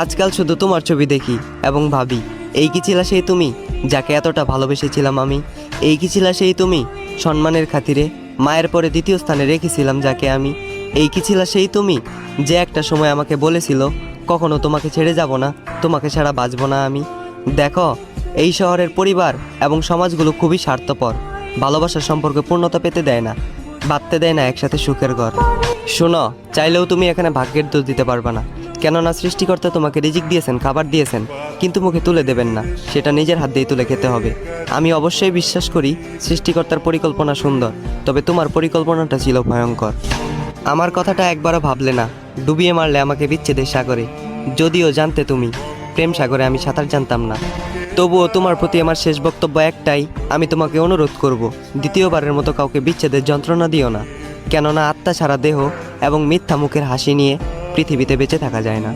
আজকাল শুধু তোমার ছবি দেখি এবং ভাবি, এই কি ছিল সেই তুমি যাকে এতটা ভালোবেসেছিলাম আমি? এই কি ছিল সেই তুমি সম্মানের খাতিরে মায়ের পরে দ্বিতীয় স্থানে রেখেছিলাম যাকে আমি? এই কি ছিল সেই তুমি যে একটা সময় আমাকে বলেছিল কখনো তোমাকে ছেড়ে যাব না, তোমাকে ছাড়া বাঁচব না আমি? দেখো, এই শহরের পরিবার এবং সমাজগুলো খুবই স্বার্থপর, ভালোবাসার সম্পর্কে পূর্ণতা পেতে দেয় না, বাঁধতে দেয় না একসাথে সুখের ঘর। শোনো, চাইলেও তুমি এখানে ভাগ্যের দোষ দিতে পারবে না, কেননা সৃষ্টিকর্তা তোমাকে রিজিক দিয়েছেন, খাবার দিয়েছেন, কিন্তু মুখে তুলে দেবেন না, সেটা নিজের হাত দিয়ে তুলে খেতে হবে। আমি অবশ্যই বিশ্বাস করি সৃষ্টিকর্তার পরিকল্পনা সুন্দর, তবে তোমার পরিকল্পনাটা ছিল ভয়ঙ্কর। আমার কথাটা একবারও ভাবলে না, ডুবিয়ে মারলে আমাকে বিচ্ছেদের সাগরে। যদিও জানতে তুমি প্রেম সাগরে আমি সাঁতার জানতাম না, তবুও তোমার প্রতি আমার শেষ বক্তব্য একটাই, আমি তোমাকে অনুরোধ করব, দ্বিতীয়বারের মতো কাউকে বিচ্ছেদের যন্ত্রণা দিও না, কেননা আত্মা ছাড়া দেহ এবং মিথ্যা মুখের হাসি নিয়ে পৃথিবীতে বেঁচে থাকা যায় না।